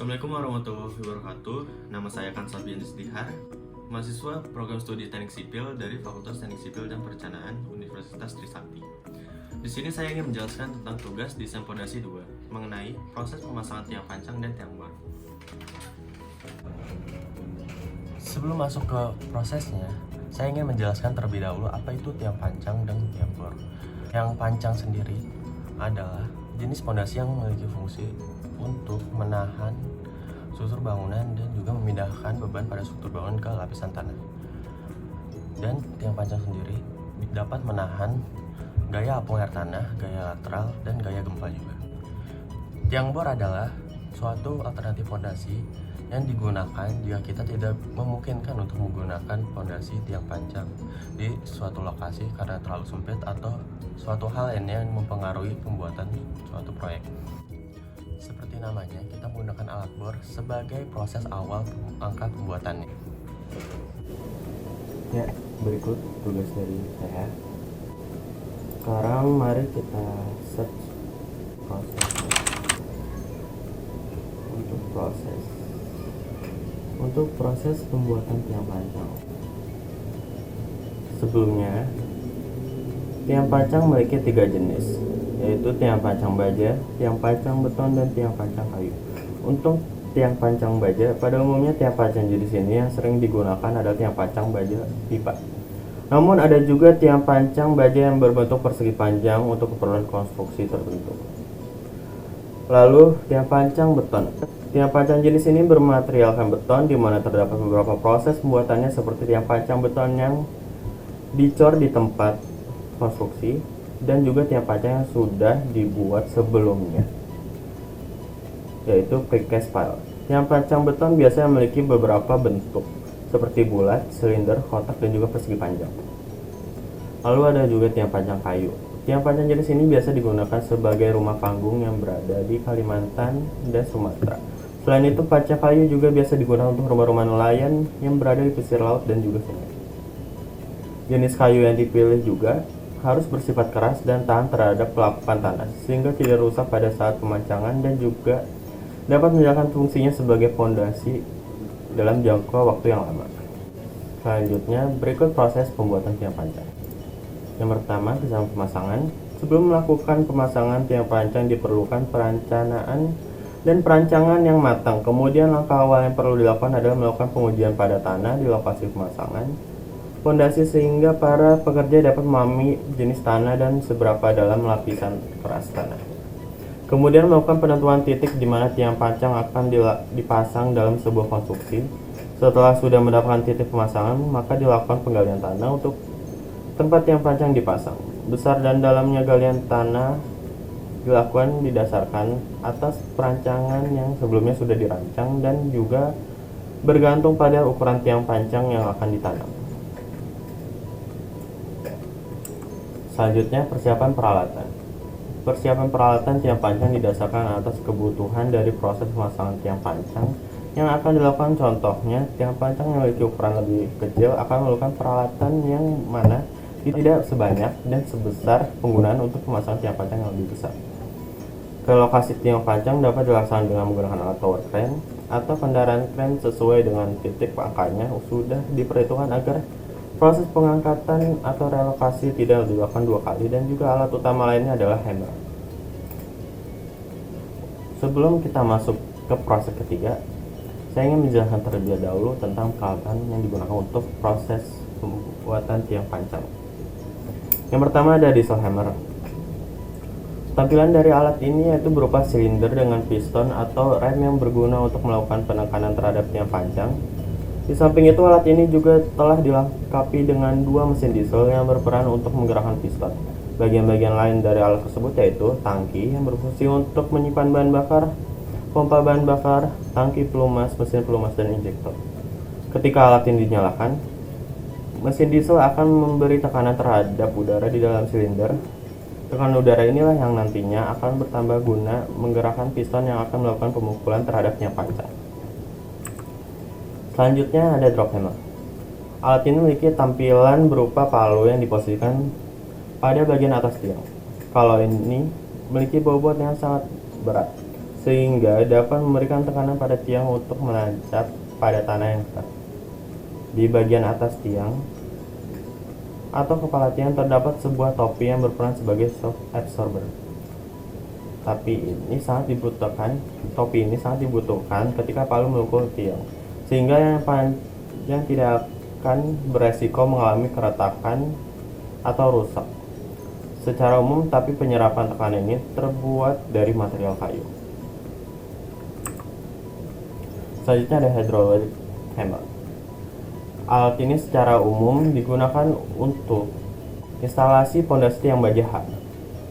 Assalamualaikum warahmatullahi wabarakatuh. Nama saya Kansal Bianis Dihar, mahasiswa program studi Teknik Sipil dari Fakultas Teknik Sipil dan Perencanaan Universitas Trisakti. Di sini saya ingin menjelaskan tentang tugas desain fondasi 2 mengenai proses pemasangan tiang pancang dan tiang bor. Sebelum masuk ke prosesnya, saya ingin menjelaskan terlebih dahulu apa itu tiang pancang dan tiang bor. Tiang pancang sendiri adalah jenis fondasi yang memiliki fungsi untuk menahan struktur bangunan dan juga memindahkan beban pada struktur bangunan ke lapisan tanah. Dan tiang pancang sendiri dapat menahan gaya apung air tanah, gaya lateral, dan gaya gempa juga. Tiang bor adalah suatu alternatif fondasi yang digunakan jika kita tidak memungkinkan untuk menggunakan fondasi tiang pancang di suatu lokasi karena terlalu sempit atau suatu hal lainnya yang mempengaruhi pembuatan suatu proyek. Seperti namanya, kita menggunakan alat bor sebagai proses awal angka pembuatannya. Ya, berikut tugas dari saya. Sekarang mari kita search untuk proses pembuatan tiang pancang. Sebelumnya, tiang pancang memiliki 3 jenis, yaitu tiang pancang baja, tiang pancang beton, dan tiang pancang kayu. Untuk tiang pancang baja, pada umumnya tiang pancang jenis ini yang sering digunakan adalah tiang pancang baja pipa. Namun ada juga tiang pancang baja yang berbentuk persegi panjang untuk keperluan konstruksi tertentu. Lalu tiang pancang beton. Tiang pancang jenis ini bermaterialkan beton, di mana terdapat beberapa proses pembuatannya seperti tiang pancang beton yang dicor di tempat konstruksi, dan juga tiang pancang yang sudah dibuat sebelumnya, yaitu precast pile. Tiang pancang beton biasanya memiliki beberapa bentuk seperti bulat, silinder, kotak, dan juga persegi panjang. Lalu ada juga tiang pancang kayu. Tiang pancang jenis ini biasa digunakan sebagai rumah panggung yang berada di Kalimantan dan Sumatera. Selain itu, pancang kayu juga biasa digunakan untuk rumah-rumah nelayan yang berada di pesisir laut dan juga sungai. Jenis kayu yang dipilih juga harus bersifat keras dan tahan terhadap pelapukan tanah, sehingga tidak rusak pada saat pemancangan dan juga dapat menjalankan fungsinya sebagai fondasi dalam jangka waktu yang lama. Selanjutnya, berikut proses pembuatan tiang pancang. Yang pertama, desain pemasangan. Sebelum melakukan pemasangan tiang pancang diperlukan perencanaan dan perancangan yang matang. Kemudian langkah awal yang perlu dilakukan adalah melakukan pengujian pada tanah di lokasi pemasangan fondasi sehingga para pekerja dapat memahami jenis tanah dan seberapa dalam lapisan keras tanah. Kemudian melakukan penentuan titik di mana tiang pancang akan dipasang dalam sebuah konstruksi. Setelah sudah mendapatkan titik pemasangan, maka dilakukan penggalian tanah untuk tempat tiang pancang dipasang. Besar dan dalamnya galian tanah dilakukan didasarkan atas perancangan yang sebelumnya sudah dirancang dan juga bergantung pada ukuran tiang pancang yang akan ditanam. Selanjutnya, persiapan peralatan. Persiapan peralatan tiang pancang didasarkan atas kebutuhan dari proses pemasangan tiang pancang yang akan dilakukan. Contohnya, tiang pancang yang memiliki ukuran lebih kecil akan memerlukan peralatan yang mana tidak sebanyak dan sebesar penggunaan untuk pemasangan tiang pancang yang lebih besar. Ke lokasi tiang pancang dapat dilaksanakan dengan menggunakan alat tower crane atau kendaraan crane sesuai dengan titik angkanya sudah diperhitungkan agar proses pengangkatan atau relokasi tidak dilakukan 2 kali, dan juga alat utama lainnya adalah hammer. Sebelum kita masuk ke proses ketiga, saya ingin menjelaskan terlebih dahulu tentang peralatan yang digunakan untuk proses pembuatan tiang pancang. Yang pertama ada diesel hammer. Tampilan dari alat ini yaitu berupa silinder dengan piston atau rem yang berguna untuk melakukan penekanan terhadap tiang pancang. Di samping itu, alat ini juga telah dilengkapi dengan 2 mesin diesel yang berperan untuk menggerakkan piston. Bagian-bagian lain dari alat tersebut yaitu tangki yang berfungsi untuk menyimpan bahan bakar, pompa bahan bakar, tangki pelumas, mesin pelumas, dan injektor. Ketika alat ini dinyalakan, mesin diesel akan memberi tekanan terhadap udara di dalam silinder. Tekanan udara inilah yang nantinya akan bertambah guna menggerakkan piston yang akan melakukan pemukulan terhadap tiang pancang. Selanjutnya ada drop hammer. Alat ini memiliki tampilan berupa palu yang diposisikan pada bagian atas tiang. Kalau ini memiliki bobot yang sangat berat, sehingga dapat memberikan tekanan pada tiang untuk menancap pada tanah yang keras. Di bagian atas tiang atau kepala tiang terdapat sebuah topi yang berperan sebagai shock absorber. Topi ini sangat dibutuhkan ketika palu memukul tiang, sehingga yang panjang tidak akan beresiko mengalami keretakan atau rusak. Secara umum, tapi penyerapan tekanan ini terbuat dari material kayu. Selanjutnya ada hydraulic hammer. Alat ini secara umum digunakan untuk instalasi pondasi yang baja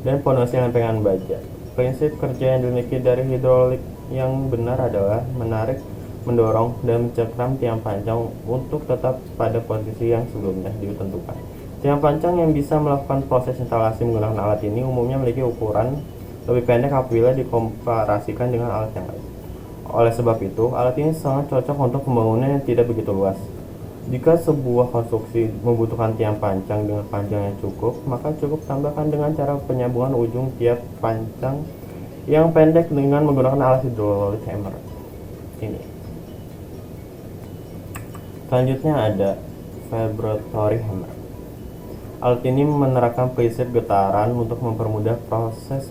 dan pondasi lempengan baja. Prinsip kerja yang dimiliki dari hidrolik yang benar adalah menarik, mendorong, dan mencengkram tiang panjang untuk tetap pada posisi yang sebelumnya ditentukan. Tiang panjang yang bisa melakukan proses instalasi menggunakan alat ini umumnya memiliki ukuran lebih pendek apabila dikomparasikan dengan alat yang lain. Oleh sebab itu, alat ini sangat cocok untuk pembangunan yang tidak begitu luas. Jika sebuah konstruksi membutuhkan tiang panjang dengan panjang yang cukup, maka cukup tambahkan dengan cara penyambungan ujung tiap panjang yang pendek dengan menggunakan alat hydraulic hammer ini. Selanjutnya ada vibratory hammer. Alat ini menerapkan prinsip getaran untuk mempermudah proses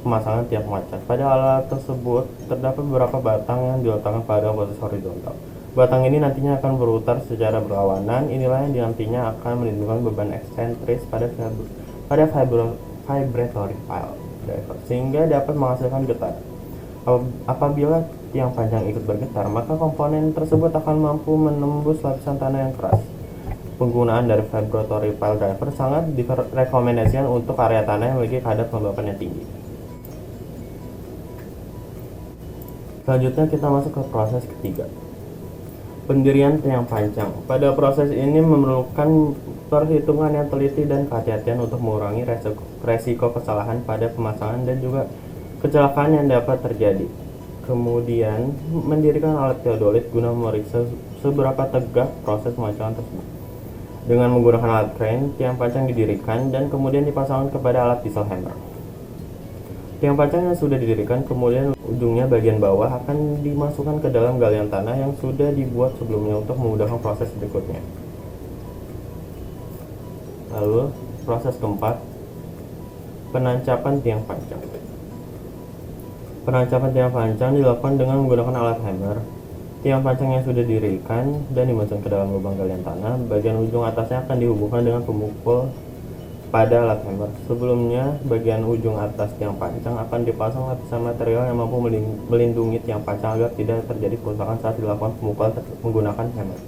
pemasangan tiang panjang. Pada alat tersebut terdapat beberapa batang yang diletakkan pada posisi horizontal. Batang ini nantinya akan berputar secara berlawanan. Inilah yang nantinya akan menimbulkan beban eksentris pada vibratory pile driver, sehingga dapat menghasilkan getaran. Apabila tiang panjang ikut bergetar, maka komponen tersebut akan mampu menembus lapisan tanah yang keras. Penggunaan dari vibratory pile driver sangat direkomendasikan untuk area tanah yang memiliki kadar kelembapan yang tinggi. Selanjutnya kita masuk ke proses ketiga, pendirian tiang panjang. Pada proses ini memerlukan perhitungan yang teliti dan kehati-hatian untuk mengurangi resiko kesalahan pada pemasangan dan juga kecelakaan yang dapat terjadi. Kemudian mendirikan alat teodolit guna memeriksa seberapa tegak proses pemasangan tersebut. Dengan menggunakan alat crane, tiang panjang didirikan dan kemudian dipasangkan kepada alat diesel hammer. Tiang panjang yang sudah didirikan kemudian ujungnya bagian bawah akan dimasukkan ke dalam galian tanah yang sudah dibuat sebelumnya untuk memudahkan proses berikutnya. Lalu proses keempat, penancapan tiang panjang. Penancapan tiang panjang dilakukan dengan menggunakan alat hammer. Tiang panjang yang sudah didirikan dan dimasukkan ke dalam lubang galian tanah, bagian ujung atasnya akan dihubungkan dengan pemukul pada alat hammer. Sebelumnya, bagian ujung atas tiang panjang akan dipasang lapisan material yang mampu melindungi tiang panjang agar tidak terjadi kerusakan saat dilakukan pemukulan menggunakan hammer.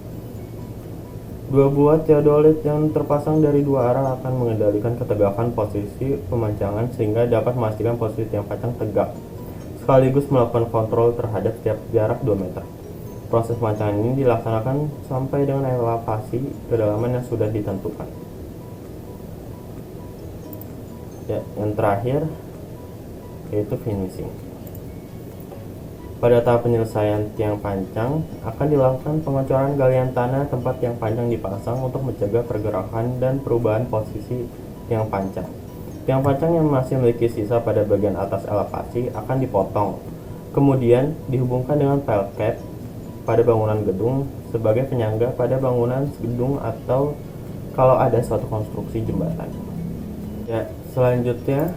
Dua buah teodolit yang terpasang dari dua arah akan mengendalikan ketegakan posisi pemanjangan sehingga dapat memastikan posisi tiang panjang tegak, sekaligus melakukan kontrol terhadap setiap jarak 2 meter. Proses pemancangan ini dilaksanakan sampai dengan elevasi kedalaman yang sudah ditentukan. Ya, yang terakhir yaitu finishing. Pada tahap penyelesaian tiang panjang akan dilakukan pengecoran galian tanah tempat tiang panjang dipasang untuk mencegah pergerakan dan perubahan posisi tiang panjang. Tiang panjang yang masih memiliki sisa pada bagian atas elevasi akan dipotong, kemudian dihubungkan dengan pile cap pada bangunan gedung sebagai penyangga pada bangunan gedung atau kalau ada suatu konstruksi jembatan. Ya, selanjutnya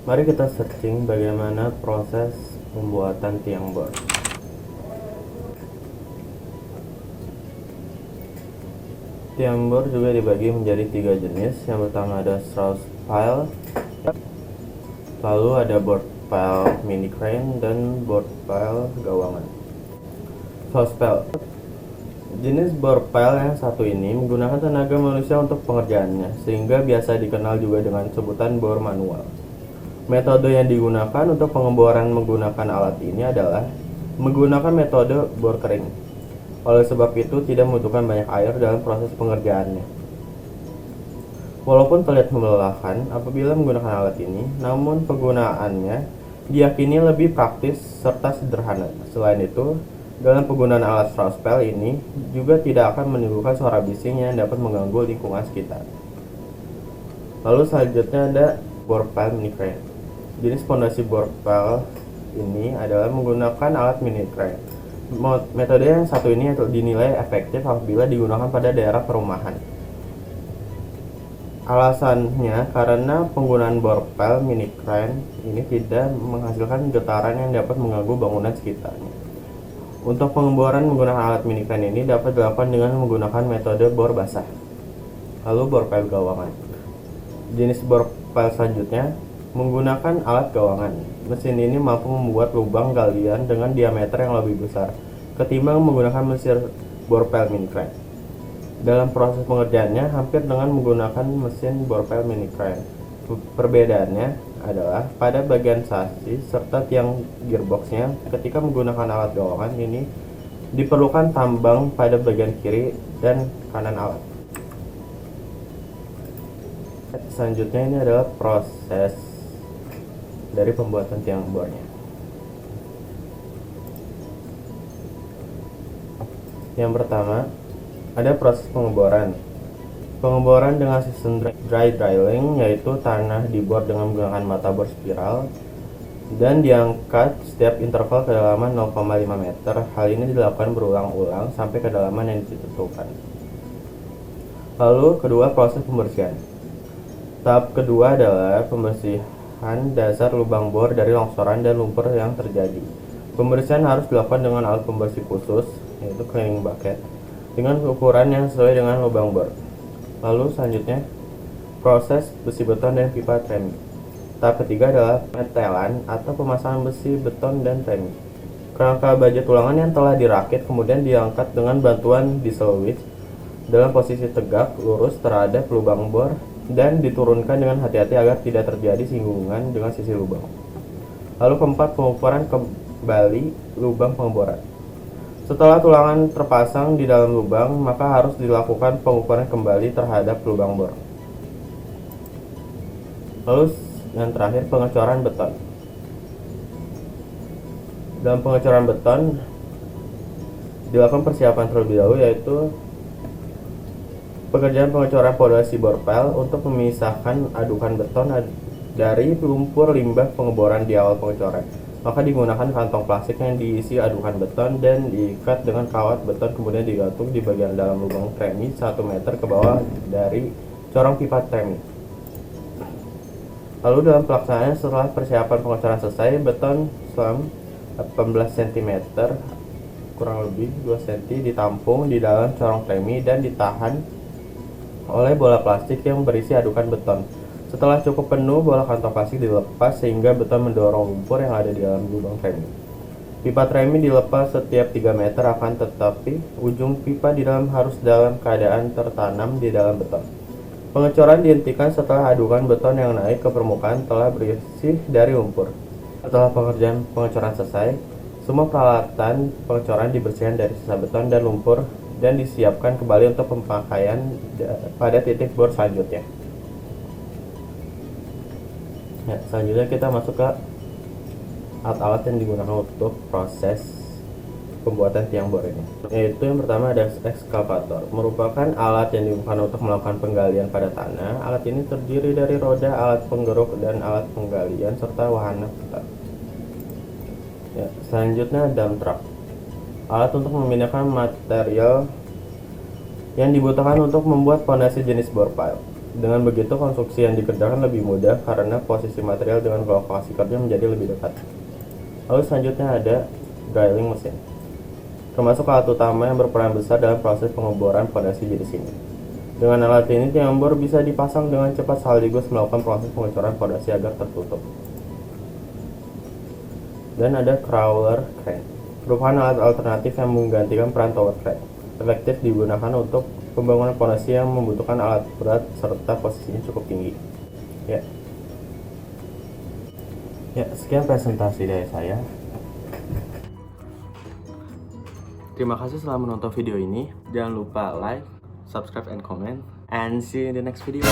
mari kita searching bagaimana proses pembuatan tiang bor. Tiang bor juga dibagi menjadi 3 jenis. Yang pertama ada Strauss pile, lalu ada board pile mini crane, dan board pile gawangan. Strauss pile. Jenis bor pile yang satu ini menggunakan tenaga manusia untuk pengerjaannya, sehingga biasa dikenal juga dengan sebutan bor manual. Metode yang digunakan untuk pengeboran menggunakan alat ini adalah menggunakan metode bor kering. Oleh sebab itu tidak membutuhkan banyak air dalam proses pengerjaannya. Walaupun terlihat melelahkan apabila menggunakan alat ini, namun penggunaannya diyakini lebih praktis serta sederhana. Selain itu, dalam penggunaan alat Strauss pile ini juga tidak akan menimbulkan suara bising yang dapat mengganggu lingkungan sekitar. Lalu selanjutnya ada bore pile mini crane. Jenis pondasi bore pile ini adalah menggunakan alat mini crane. Metode yang satu ini dinilai efektif apabila digunakan pada daerah perumahan. Alasannya karena penggunaan bore pile mini crane ini tidak menghasilkan getaran yang dapat mengganggu bangunan sekitarnya. Untuk pengeboran menggunakan alat mini crane ini dapat dilakukan dengan menggunakan metode bor basah. Lalu bore pile gawangan. Jenis bore pile selanjutnya menggunakan alat gawangan. Mesin ini mampu membuat lubang galian dengan diameter yang lebih besar ketimbang menggunakan mesin bore pile mini crane. Dalam proses pengerjaannya hampir dengan menggunakan mesin bore pile mini crane. Perbedaannya adalah pada bagian sasis serta tiang gearboxnya. Ketika menggunakan alat gawangan ini diperlukan tambang pada bagian kiri dan kanan alat. Selanjutnya ini adalah proses dari pembuatan tiang bornya. Yang pertama ada proses pengeboran. Pengeboran dengan sistem dry drilling, yaitu tanah dibor dengan menggunakan mata bor spiral dan diangkat setiap interval kedalaman 0,5 meter. Hal ini dilakukan berulang-ulang sampai kedalaman yang ditentukan. Lalu kedua, proses pembersihan. Tahap kedua adalah pembersihan dasar lubang bor dari longsoran dan lumpur yang terjadi. Pembersihan harus dilakukan dengan alat pembersih khusus, yaitu cleaning bucket, dengan ukuran yang sesuai dengan lubang bor. Lalu selanjutnya proses besi beton dan pipa tremi. Tahap ketiga adalah pengetelan atau pemasangan besi beton dan tremi. Kerangka baja tulangan yang telah dirakit kemudian diangkat dengan bantuan diesel winch dalam posisi tegak lurus terhadap lubang bor dan diturunkan dengan hati-hati agar tidak terjadi singgungan dengan sisi lubang. Lalu keempat, pengukuran kembali lubang pengeboran. Setelah tulangan terpasang di dalam lubang, maka harus dilakukan pengukuran kembali terhadap lubang bor. Lalu yang terakhir, pengecoran beton. Dalam pengecoran beton dilakukan persiapan terlebih dahulu, yaitu pekerjaan pengecoran pondasi bore pile untuk memisahkan adukan beton dari lumpur limbah pengeboran di awal pengecoran. Maka digunakan kantong plastik yang diisi adukan beton dan diikat dengan kawat beton, kemudian digantung di bagian dalam lubang tremi 1 meter ke bawah dari corong pipa tremi. Lalu dalam pelaksanaan, setelah persiapan pengecoran selesai, beton selam 18 cm kurang lebih 2 cm ditampung di dalam corong tremi dan ditahan oleh bola plastik yang berisi adukan beton. Setelah cukup penuh, bola kantong plastik dilepas sehingga beton mendorong lumpur yang ada di dalam lubang tremi. Pipa tremi dilepas setiap 3 meter, akan tetapi ujung pipa di dalam harus dalam keadaan tertanam di dalam beton. Pengecoran dihentikan setelah adukan beton yang naik ke permukaan telah bersih dari lumpur. Setelah pengerjaan pengecoran selesai, semua peralatan pengecoran dibersihkan dari sisa beton dan lumpur dan disiapkan kembali untuk pemakaian pada titik bor selanjutnya. Ya, selanjutnya kita masuk ke alat-alat yang digunakan untuk proses pembuatan tiang bor ini. Yaitu yang pertama ada ekskavator, merupakan alat yang digunakan untuk melakukan penggalian pada tanah. Alat ini terdiri dari roda, alat penggeruk, dan alat penggalian serta wahana putar. Ya, selanjutnya dump truck, alat untuk memindahkan material yang dibutuhkan untuk membuat pondasi jenis bore pile. Dengan begitu, konstruksi yang dikerjakan lebih mudah karena posisi material dengan lokasi kerja menjadi lebih dekat. Lalu selanjutnya ada drilling mesin, termasuk alat utama yang berperan besar dalam proses pengeboran pondasi jenis ini. Dengan alat ini, tiang bor bisa dipasang dengan cepat sekaligus melakukan proses pengecoran pondasi agar tertutup. Dan ada crawler crane, merupakan alat alternatif yang menggantikan peran tower crane. Efektif digunakan untuk pembangunan pondasi yang membutuhkan alat berat serta posisinya cukup tinggi. Ya, sekian presentasi dari saya. Terima kasih telah menonton video ini. Jangan lupa like, subscribe, and comment. And see you in the next video.